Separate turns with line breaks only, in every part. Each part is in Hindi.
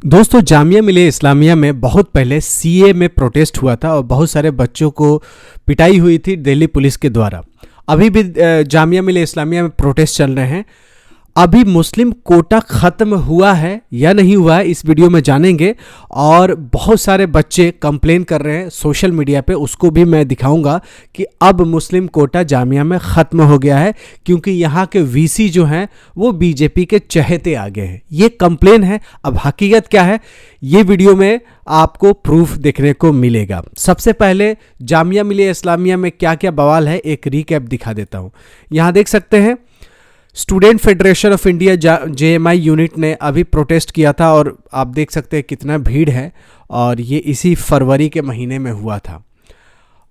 दोस्तों जामिया मिलिया इस्लामिया में बहुत पहले सीए में प्रोटेस्ट हुआ था और बहुत सारे बच्चों को पिटाई हुई थी दिल्ली पुलिस के द्वारा। अभी भी जामिया मिलिया इस्लामिया में प्रोटेस्ट चल रहे हैं। अभी मुस्लिम कोटा ख़त्म हुआ है या नहीं हुआ है इस वीडियो में जानेंगे। और बहुत सारे बच्चे कंप्लेन कर रहे हैं सोशल मीडिया पे, उसको भी मैं दिखाऊंगा कि अब मुस्लिम कोटा जामिया में ख़त्म हो गया है क्योंकि यहाँ के वीसी जो हैं वो बीजेपी के चहेते आ गए हैं। ये कंप्लेन है। अब हकीकत क्या है ये वीडियो में आपको प्रूफ देखने को मिलेगा। सबसे पहले जामिया मिलिया इस्लामिया में क्या क्या बवाल है एक रीकैप दिखा देता हूँ। यहाँ देख सकते हैं student federation of India JMI unit ने अभी प्रोटेस्ट किया था और आप देख सकते हैं कितना भीड़ है और ये इसी फरवरी के महीने में हुआ था।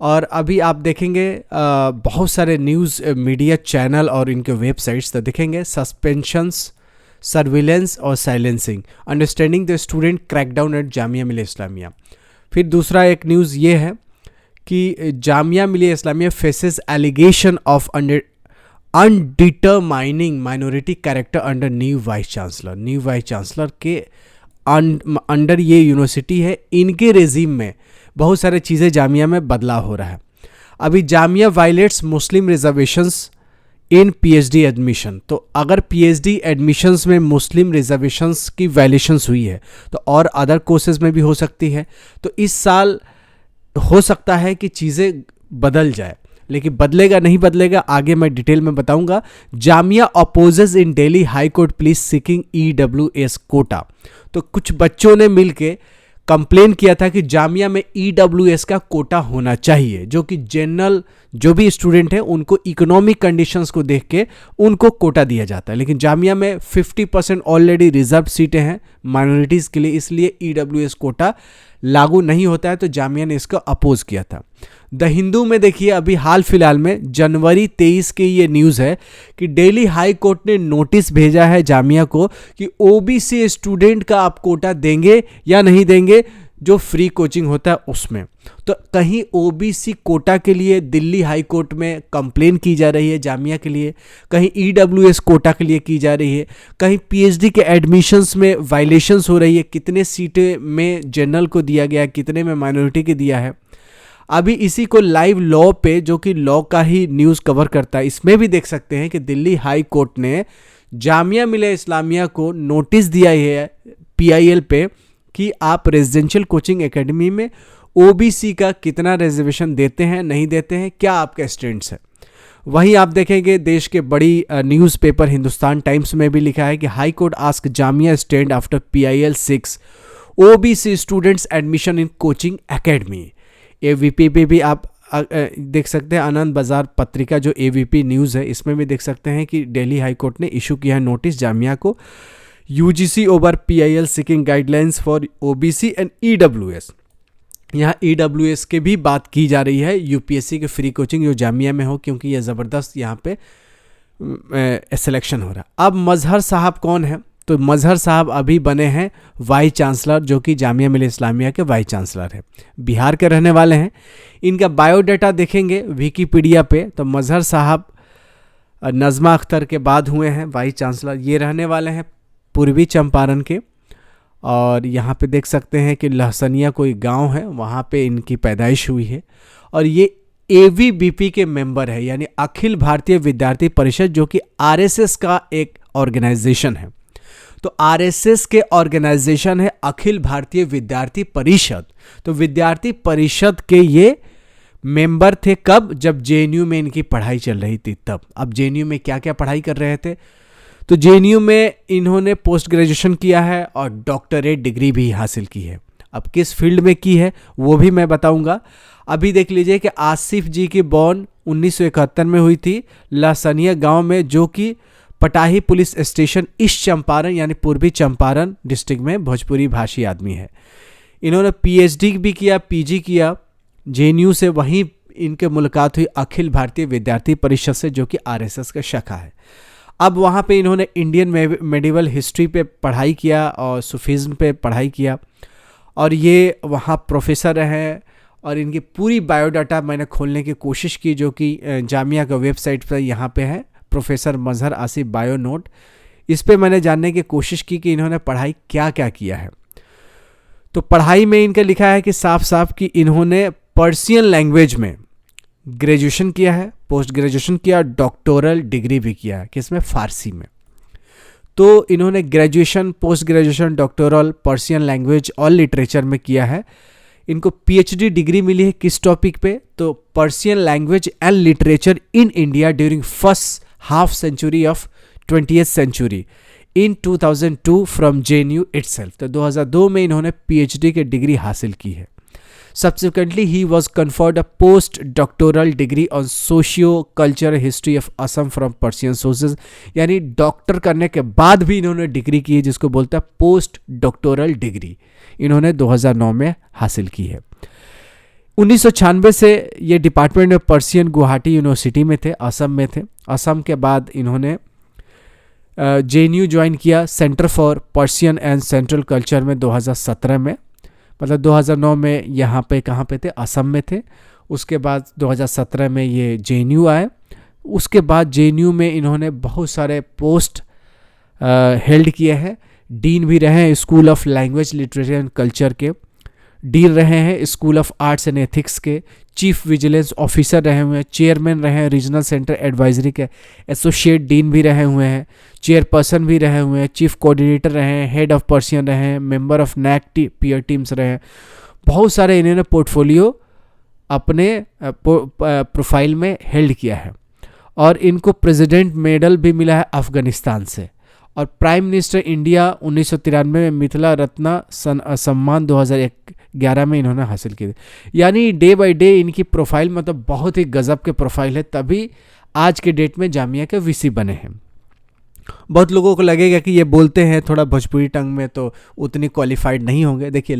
और अभी आप देखेंगे बहुत सारे न्यूज़ मीडिया चैनल और इनके वेबसाइट्स तो दिखेंगे सस्पेंशंस, सर्विलेंस और silencing, understanding the student crackdown at Jamia Millia Islamia. फिर दूसरा एक न्यूज़ ये है कि Jamia Millia Islamia faces allegation of undetermining minority character under new vice chancellor. New vice chancellor के अंडर ये यूनिवर्सिटी है, इनके रेजिम में बहुत सारे चीज़ें जामिया में बदलाव हो रहा है। अभी जामिया वायलेट्स मुस्लिम रिजर्वेशंस इन पीएचडी एडमिशन। तो अगर पीएचडी एडमिशन्स में मुस्लिम रिजर्वेशंस की वायलेशंस हुई है तो और अदर कोर्सेज में भी हो सकती है। तो इस साल हो सकता है कि चीज़ें बदल जाए, लेकिन बदलेगा नहीं बदलेगा आगे मैं डिटेल में बताऊंगा। Jamia opposes in Delhi high court police seeking EWS quota. तो कुछ बच्चों ने मिलके कंप्लेन किया था कि जामिया में ईडब्ल्यूएस का कोटा होना चाहिए, जो कि जनरल जो भी स्टूडेंट है उनको इकोनॉमिक कंडीशंस को देख के उनको कोटा दिया जाता है। लेकिन जामिया में 50% ऑलरेडी रिजर्व सीटें हैं माइनॉरिटीज़ के लिए, इसलिए ईडब्ल्यूएस कोटा लागू नहीं होता है। तो जामिया ने इसको अपोज किया था। द हिंदू में देखिए अभी हाल फिलहाल में जनवरी 23 की ये न्यूज़ है कि दिल्ली हाई कोर्ट ने नोटिस भेजा है जामिया को कि ओबीसी स्टूडेंट का आप कोटा देंगे या नहीं देंगे जो फ्री कोचिंग होता है उसमें। तो कहीं ओबीसी कोटा के लिए दिल्ली हाई कोर्ट में कंप्लेन की जा रही है जामिया के लिए, कहीं ईडब्ल्यूएस कोटा के लिए की जा रही है, कहीं पीएचडी के एडमिशन्स में वायलेशंस हो रही है, कितने सीटें में जनरल को दिया गया है, कितने में माइनॉरिटी के दिया है। अभी इसी को लाइव लॉ पे, जो कि लॉ का ही न्यूज़ कवर करता है, इसमें भी देख सकते हैं कि दिल्ली हाई कोर्ट ने जामिया मिलिया इस्लामिया को नोटिस दिया है पीआईएल पे कि आप रेजिडेंशियल कोचिंग एकेडमी में ओबीसी का कितना रिजर्वेशन देते हैं नहीं देते हैं, क्या आपका स्टैंड्स है। वहीं आप देखेंगे देश के बड़ी न्यूज़पेपर हिंदुस्तान टाइम्स में भी लिखा है कि high court ask Jamia stand after PIL 6 OBC students admission in coaching academy. AVP पे भी आप देख सकते हैं, आनंद बाजार पत्रिका जो एवीपी न्यूज़ है इसमें भी देख सकते हैं कि दिल्ली हाई कोर्ट ने इशू किया है नोटिस जामिया को, UGC over PIL seeking guidelines for OBC and EWS. यहाँ ईडब्ल्यूएस के भी बात की जा रही है, यूपीएससी के फ्री कोचिंग जो जामिया में हो, क्योंकि यह ज़बरदस्त यहाँ पे सिलेक्शन हो रहा है। अब मजहर साहब कौन है? तो मजहर साहब अभी बने हैं वाइस चांसलर, जो कि जामिया मिलिया इस्लामिया के वाइस चांसलर है, बिहार के रहने वाले हैं। इनका बायोडाटा देखेंगे विकिपीडिया पे तो मजहर साहब नज़मा अख्तर के बाद हुए हैं वाइस चांसलर। ये रहने वाले हैं पूर्वी चंपारण के, और यहाँ पे देख सकते हैं कि लहसनिया कोई गांव है, वहाँ पे इनकी पैदाइश हुई है। और ये एवीबीपी के मेंबर है, यानी अखिल भारतीय विद्यार्थी परिषद, जो कि आरएसएस का एक ऑर्गेनाइजेशन है। तो आरएसएस के ऑर्गेनाइजेशन है अखिल भारतीय विद्यार्थी परिषद। तो विद्यार्थी परिषद के ये मेंबर थे कब? जब जेएनयू में इनकी पढ़ाई चल रही थी तब। अब जेएनयू में क्या क्या पढ़ाई कर रहे थे? तो जेएनयू में इन्होंने पोस्ट ग्रेजुएशन किया है और डॉक्टरेट डिग्री भी हासिल की है। अब किस फील्ड में की है वो भी मैं बताऊंगा। अभी देख लीजिए कि आसिफ जी की बॉर्न 1971 में हुई थी लहसनिया गांव में, जो कि पटाही पुलिस स्टेशन ईस्ट चंपारण यानी पूर्वी चंपारण डिस्ट्रिक्ट में भोजपुरी भाषी आदमी है। इन्होंने पीएचडी भी किया, पीजी किया जेएनयू से। वहीं इनके मुलाकात हुई अखिल भारतीय विद्यार्थी परिषद से, जो कि आरएसएस का शाखा है। अब वहाँ पे इन्होंने इंडियन मेडिवल हिस्ट्री पे पढ़ाई किया और सूफीज़्म पे पढ़ाई किया, और ये वहाँ प्रोफेसर हैं। और इनकी पूरी बायोडाटा मैंने खोलने की कोशिश की, जो कि जामिया का वेबसाइट पर यहाँ पे है, प्रोफेसर मजहर आसिफ बायो नोट। इस पे मैंने जानने की कोशिश की कि इन्होंने पढ़ाई क्या क्या किया है। तो पढ़ाई में इनका लिखा है कि साफ साफ कि इन्होंने पर्शियन लैंग्वेज में ग्रेजुएशन किया है, पोस्ट ग्रेजुएशन किया, डॉक्टोरल डिग्री भी किया है, किसमें, फारसी में। तो इन्होंने graduation, post graduation, doctoral Persian language और लिटरेचर में किया है। इनको पीएचडी डिग्री मिली है किस टॉपिक पे, तो Persian language and literature in India during first half century of 20th century in 2002 from JNU itself. तो 2002 में इन्होंने पीएचडी की डिग्री हासिल की है। Subsequently, he was conferred a post-doctoral degree on socio-cultural history of Assam from Persian sources। यानी डॉक्टर करने के बाद भी इन्होंने डिग्री की है, जिसको बोलता है पोस्ट डॉक्टोरल डिग्री, इन्होंने 2009 में हासिल की है। 1996 से ये department of Persian Guwahati university में थे, असम में थे। असम के बाद इन्होंने JNU ज्वाइन किया, centre for Persian and central culture में 2017 में, मतलब 2009 में यहाँ पे कहाँ पे थे, असम में थे। उसके बाद 2017 में ये JNU आए। उसके बाद JNU में इन्होंने बहुत सारे पोस्ट हेल्ड किए हैं। डीन भी रहे हैं school of language literature and culture के, डीन रहे हैं school of arts and ethics के, चीफ विजिलेंस ऑफिसर रहे हुए हैं, चेयरमैन रहे हैं रीजनल सेंटर एडवाइजरी के, एसोसिएट डीन भी रहे हुए हैं, चेयरपर्सन भी रहे हुए हैं, चीफ कोऑर्डिनेटर रहे हैं, हेड ऑफ पर्शियन रहे हैं, member of NAC peer teams रहे हैं। बहुत सारे इन्होंने पोर्टफोलियो अपने प्रोफाइल में हेल्ड किया है। और इनको प्रेसिडेंट मेडल भी मिला है अफगानिस्तान से। और प्राइम मिनिस्टर इंडिया 1993 में मिथिला रत्न सम्मान 2011 में इन्होंने हासिल की। यानी डे बाय डे इनकी प्रोफाइल मतलब बहुत ही गजब के प्रोफाइल है, तभी आज के डेट में जामिया के VC बने हैं। बहुत लोगों को लगेगा कि ये बोलते हैं थोड़ा भोजपुरी टंग में तो उतनी क्वालिफाइड नहीं होंगे। देखिए,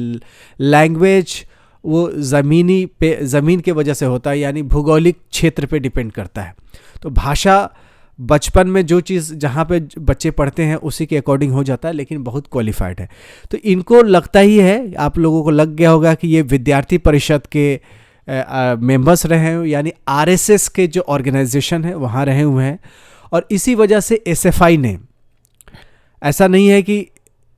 लैंग्वेज वो ज़मीन के वजह से होता है, यानी भौगोलिक क्षेत्र पे डिपेंड करता है। तो भाषा बचपन में जो चीज़ जहाँ पे बच्चे पढ़ते हैं उसी के अकॉर्डिंग हो जाता है, लेकिन बहुत क्वालिफाइड है। तो इनको लगता ही है, आप लोगों को लग गया होगा कि ये विद्यार्थी परिषद के मेंबर्स रहे हैं, यानी RSS के जो ऑर्गेनाइजेशन है वहाँ रहे हुए हैं। और इसी वजह से SFI ने, ऐसा नहीं है कि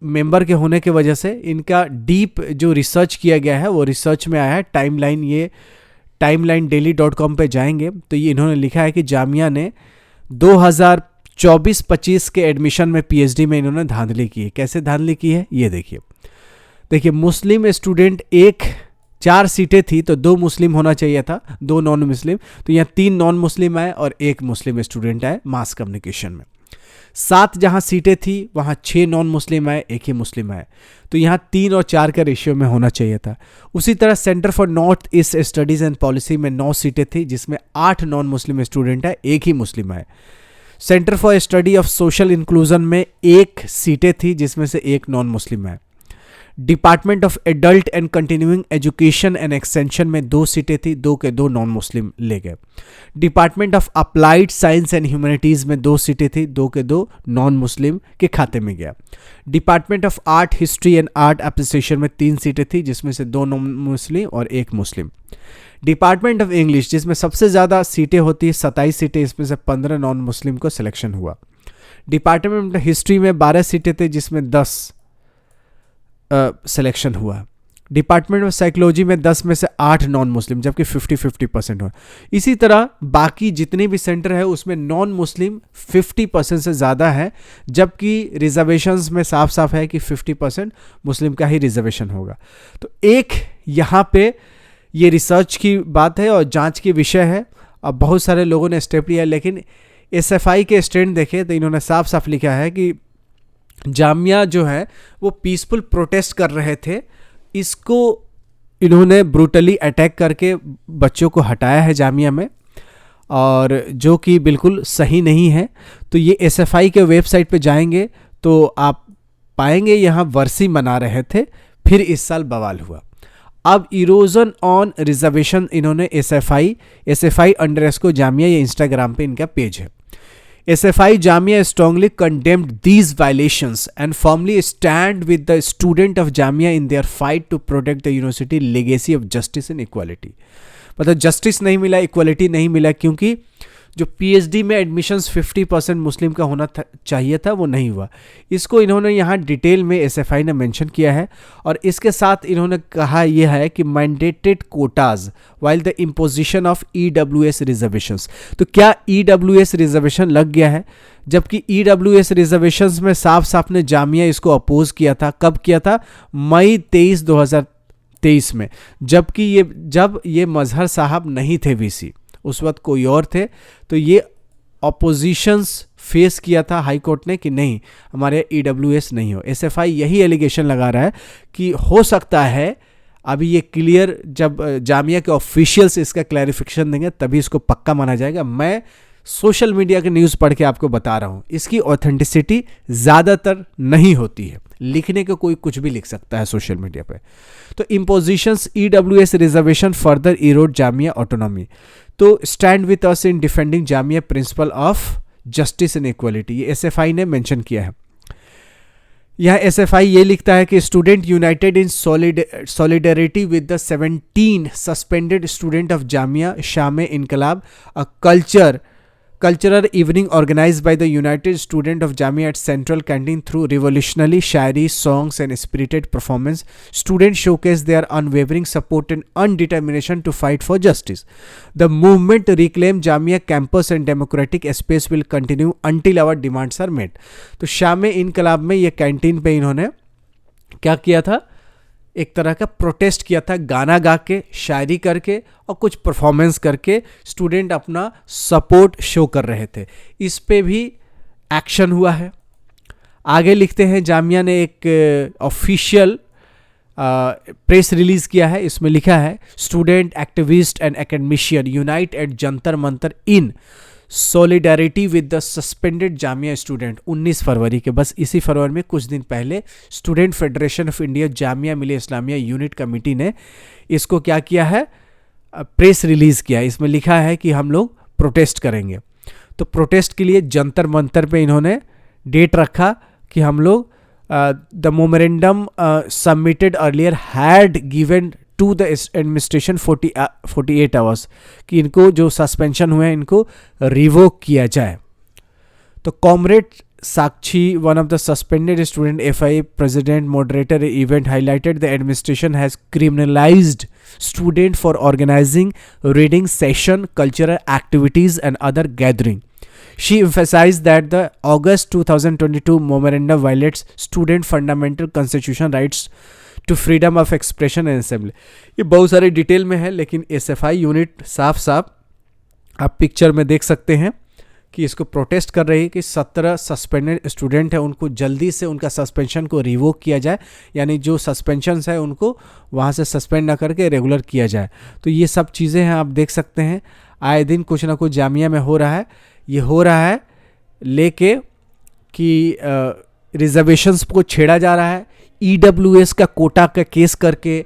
मेंबर के होने की वजह से, इनका डीप जो रिसर्च किया गया है वो रिसर्च में आया है। टाइमलाइन, ये timelinedaily.com पे जाएंगे तो ये इन्होंने लिखा है कि जामिया ने 2024-25 के एडमिशन में PhD में इन्होंने धांधली की है। कैसे धांधली की है ये देखिए, मुस्लिम स्टूडेंट 4 सीटें थी तो 2 मुस्लिम होना चाहिए था, 2 नॉन मुस्लिम, तो यहाँ 3 नॉन मुस्लिम आए और 1 मुस्लिम स्टूडेंट आए मास कम्युनिकेशन में। 7 जहाँ सीटें थी वहाँ 6 नॉन मुस्लिम आए, 1 ही मुस्लिम आए, तो यहाँ 3 और 4 का रेशियो में होना चाहिए था। उसी तरह centre for north east studies and policy में 9 सीटें थी जिसमें 8 नॉन मुस्लिम स्टूडेंट आए, 1 ही मुस्लिम आए। Centre for study of social inclusion में 1 सीटें थी जिसमें से 1 नॉन मुस्लिम आए। Department of adult and continuing education and extension में 2 सीटें थी, 2 के 2 नॉन मुस्लिम ले गए। Department of applied science and humanities में 2 सीटें थी, 2 के 2 नॉन मुस्लिम के खाते में गया। Department of art history and art appreciation में 3 सीटें थी जिसमें से 2 नॉन मुस्लिम और 1 मुस्लिम। डिपार्टमेंट ऑफ इंग्लिश जिसमें सबसे ज़्यादा सीटें होती है 27 सीटें, इसमें से 15 नॉन मुस्लिम को सिलेक्शन हुआ। डिपार्टमेंट ऑफ हिस्ट्री में 12 सीटें थे जिसमें 10 सिलेक्शन हुआ। डिपार्टमेंट ऑफ साइकोलॉजी में 10 में से 8 नॉन मुस्लिम, जबकि 50-50% हुआ। इसी तरह बाकी जितने भी सेंटर है उसमें नॉन मुस्लिम 50% से ज़्यादा है, जबकि रिजर्वेशंस में साफ साफ है कि 50% मुस्लिम का ही रिजर्वेशन होगा। तो एक यहाँ पे ये रिसर्च की बात है और जांच की विषय है। अब बहुत सारे लोगों ने स्टेप लिया, लेकिन SFI के स्टैंड देखे तो इन्होंने साफ साफ लिखा है कि जामिया जो है वो पीसफुल प्रोटेस्ट कर रहे थे, इसको इन्होंने ब्रूटली अटैक करके बच्चों को हटाया है जामिया में, और जो कि बिल्कुल सही नहीं है। तो ये SFI के वेबसाइट पे जाएंगे तो आप पाएंगे यहाँ वर्सी मना रहे थे, फिर इस साल बवाल हुआ। अब इरोजन ऑन रिजर्वेशन इन्होंने SFI अंडरस्कोर जामिया, ये इंस्टाग्राम पे इनका पेज है। SFI Jamia strongly condemned these violations and firmly stand with the student of Jamia in their fight to protect the university legacy of justice and equality। मतलब जस्टिस नहीं मिला, इक्वालिटी नहीं मिला, क्योंकि जो पीएचडी में एडमिशन्स 50% मुस्लिम का होना चाहिए था वो नहीं हुआ। इसको इन्होंने यहाँ डिटेल में एसएफआई ने मेंशन किया है। और इसके साथ इन्होंने कहा यह है कि mandated Kota's while the imposition of EWS reservations. तो क्या ईडब्ल्यूएस रिजर्वेशन लग गया है, जबकि ईडब्ल्यूएस रिजर्वेशंस में साफ साफ ने जामिया इसको अपोज किया था। कब किया था? मई 23, 2023 में, जबकि जब ये मजहर साहब नहीं थे वीसी, उस वक्त कोई और थे। तो ये अपोजिशंस फेस किया था हाई कोर्ट ने कि नहीं हमारे ईडब्ल्यूएस नहीं हो। एसएफआई यही एलिगेशन लगा रहा है कि हो सकता है, अभी ये क्लियर जब जामिया के ऑफिशियल्स इसका क्लैरिफिकेशन देंगे तभी इसको पक्का माना जाएगा। मैं सोशल मीडिया के न्यूज़ पढ़ के आपको बता रहा हूँ, इसकी ऑथेंटिसिटी ज़्यादातर नहीं होती है, लिखने को कोई कुछ भी लिख सकता है सोशल मीडिया पे। तो impositions EWS reservation further erode Jamia autonomy. तो stand with us in defending Jamia principle of justice and equality, ये एसएफआई ने मेंशन किया है। यह एसएफआई ये लिखता है कि student united in solidarity with the 17 suspended student of Jamia शाम इनकलाब, अ cultural evening organized by the United Student of Jamia at Central Canteen through revolutionary shairi, songs and spirited performance. Students showcased their unwavering support and determination to fight for justice. The movement to reclaim Jamia campus and democratic space will continue until our demands are met. तो शाम इनकलाब में ये कैंटीन पे इन्होंने क्या किया था? एक तरह का प्रोटेस्ट किया था, गाना गा के, शायरी करके और कुछ परफॉर्मेंस करके स्टूडेंट अपना सपोर्ट शो कर रहे थे। इस पे भी एक्शन हुआ है। आगे लिखते हैं, जामिया ने एक ऑफिशियल प्रेस रिलीज किया है। इसमें लिखा है, student activist and academician unite at Jantar Mantar in solidarity with the suspended Jamia student. 19 फरवरी के, बस इसी फरवरी में कुछ दिन पहले student federation of India Jamia Millia Islamia unit committee ने इसको क्या किया है? प्रेस रिलीज किया। इसमें लिखा है कि हम लोग प्रोटेस्ट करेंगे। तो प्रोटेस्ट के लिए जंतर मंतर पे इन्होंने डेट रखा कि हम लोग the memorandum submitted earlier had given to the administration 48 hours, कि इनको जो सस्पेंशन हुए हैं इनको रिवोक किया जाए। तो comrade Sakshi, one of the suspended student FI president moderator event, highlighted the administration has criminalised student for organising reading session, cultural activities and other gathering. She emphasized that the August 2022 memorandum violates student fundamental constitutional rights to freedom of expression and assembly. ये बहुत सारे डिटेल में है, लेकिन एसएफआई यूनिट साफ साफ आप पिक्चर में देख सकते हैं कि इसको प्रोटेस्ट कर रही है कि 17 सस्पेंडेड स्टूडेंट है, उनको जल्दी से उनका सस्पेंशन को रिवोक किया जाए, यानी जो सस्पेंशंस है उनको वहाँ से सस्पेंड ना करके रेगुलर किया जाए. तो ये सब चीज़ें हैं, आप देख सकते हैं आए दिन कुछ ना कुछ जामिया में हो रहा है. ये हो रहा है लेके कि रिजर्वेशंस को छेड़ा जा रहा है, ईडब्ल्यूएस का कोटा का केस करके,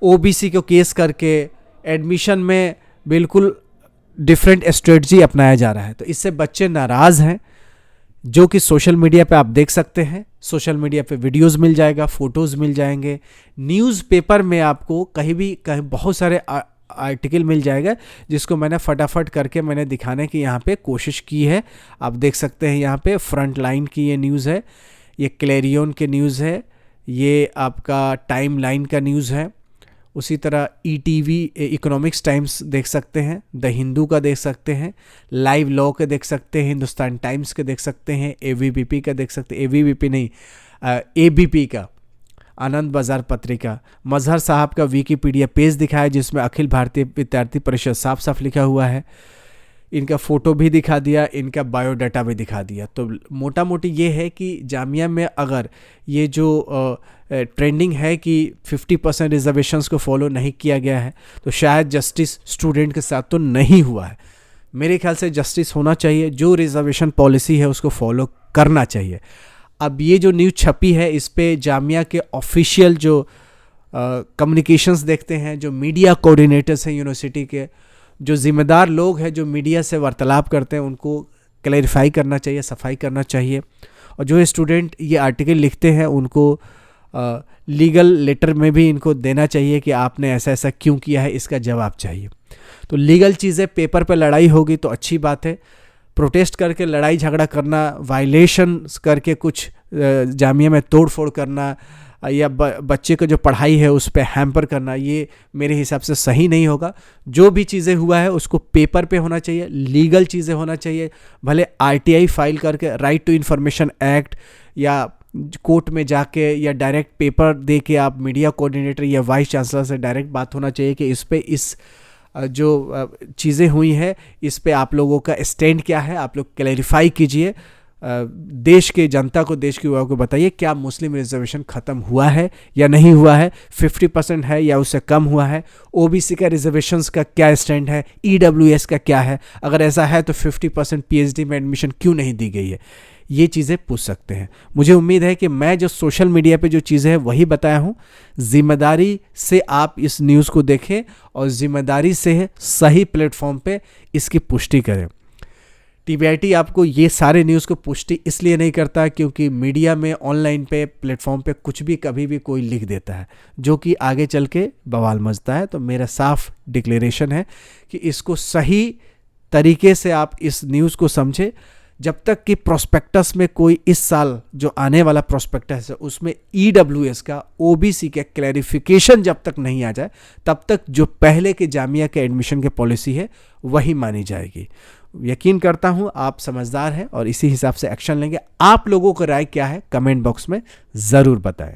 ओबीसी को केस करके एडमिशन में बिल्कुल डिफरेंट स्ट्रेटजी अपनाया जा रहा है. तो इससे बच्चे नाराज़ हैं, जो कि सोशल मीडिया पे आप देख सकते हैं. सोशल मीडिया पे वीडियोस मिल जाएगा, फ़ोटोज़ मिल जाएंगे, न्यूज़पेपर में आपको कहीं बहुत सारे आर्टिकल मिल जाएगा, जिसको मैंने फटाफट करके मैंने दिखाने की यहाँ पे कोशिश की है. आप देख सकते हैं यहाँ पे फ्रंट लाइन की ये न्यूज़ है, ये क्लेरियन के न्यूज़ है, ये आपका टाइम लाइन का न्यूज़ है. उसी तरह ईटीवी इकोनॉमिक्स टाइम्स देख सकते हैं, द हिंदू का देख सकते हैं, लाइव लॉ के देख सकते हैं, हिंदुस्तान टाइम्स के देख सकते हैं, एबीपी का देख सकते हैं, एबीपी नहीं एबीपी का, आनंद बाज़ार पत्रिका, मजहर साहब का विकीपीडिया पेज दिखाया जिसमें अखिल भारतीय विद्यार्थी परिषद साफ साफ लिखा हुआ है. इनका फ़ोटो भी दिखा दिया, इनका बायोडाटा भी दिखा दिया. तो मोटा मोटी ये है कि जामिया में अगर ये जो ट्रेंडिंग है कि 50% रिजर्वेशंस को फॉलो नहीं किया गया है, तो शायद जस्टिस स्टूडेंट के साथ तो नहीं हुआ है. मेरे ख्याल से जस्टिस होना चाहिए, जो रिजर्वेशन पॉलिसी है उसको फॉलो करना चाहिए. अब ये जो न्यूज़ छपी है इस पे जामिया के ऑफिशियल जो कम्युनिकेशंस देखते हैं, जो मीडिया कोऑर्डिनेटर्स हैं यूनिवर्सिटी के, जो ज़िम्मेदार लोग हैं जो मीडिया से वार्तालाप करते हैं, उनको क्लैरिफाई करना चाहिए, सफाई करना चाहिए. और जो स्टूडेंट ये आर्टिकल लिखते हैं उनको लीगल लेटर में भी इनको देना चाहिए कि आपने ऐसा ऐसा क्यों किया है, इसका जवाब चाहिए. तो लीगल चीज़ें पेपर पे लड़ाई होगी तो अच्छी बात है, प्रोटेस्ट करके लड़ाई झगड़ा करना, वायलेशन करके कुछ जामिया में तोड़ फोड़ करना या बच्चे का जो पढ़ाई है उस पर हैम्पर करना, ये मेरे हिसाब से सही नहीं होगा। जो भी चीज़ें हुआ है उसको पेपर पे होना चाहिए, लीगल चीज़ें होना चाहिए। भले RTI फाइल करके, राइट टू इन्फॉर्मेशन एक्ट, या कोर्ट में जाके या डायरेक्ट पेपर दे के आप मीडिया कोऑर्डिनेटर या वाइस चांसलर से डायरेक्ट बात होना चाहिए कि इस पे इस जो चीज़ें हुई हैं इस पे आप लोगों का स्टैंड क्या है, आप लोग क्लैरिफाई कीजिए। देश के जनता को, देश के युवाओं को बताइए क्या मुस्लिम रिजर्वेशन ख़त्म हुआ है या नहीं हुआ है, 50% है या उससे कम हुआ है, OBC का रिजर्वेशंस का क्या स्टैंड है, EWS का क्या है, अगर ऐसा है तो 50% PhD में एडमिशन क्यों नहीं दी गई है, ये चीज़ें पूछ सकते हैं। मुझे उम्मीद है कि मैं जो सोशल मीडिया पे जो चीज़ें हैं वही बताया हूँ। ज़िम्मेदारी से आप इस न्यूज़ को देखें और ज़िम्मेदारी से सही प्लेटफॉर्म पे इसकी पुष्टि करें। TBIT आपको ये सारे न्यूज़ को पुष्टि इसलिए नहीं करता क्योंकि मीडिया में, ऑनलाइन पे, प्लेटफॉर्म पे कुछ भी कभी भी कोई लिख देता है जो कि आगे चल के बवाल मचता है। तो मेरा साफ डिक्लेरेशन है कि इसको सही तरीके से आप इस न्यूज़ को समझें। जब तक कि प्रोस्पेक्टस में कोई इस साल जो आने वाला प्रोस्पेक्टस है उसमें EWS का, OBC का क्लैरिफिकेशन जब तक नहीं आ जाए तब तक जो पहले के जामिया के एडमिशन के पॉलिसी है वही मानी जाएगी। यकीन करता हूँ आप समझदार हैं और इसी हिसाब से एक्शन लेंगे। आप लोगों का राय क्या है कमेंट बॉक्स में ज़रूर बताएं।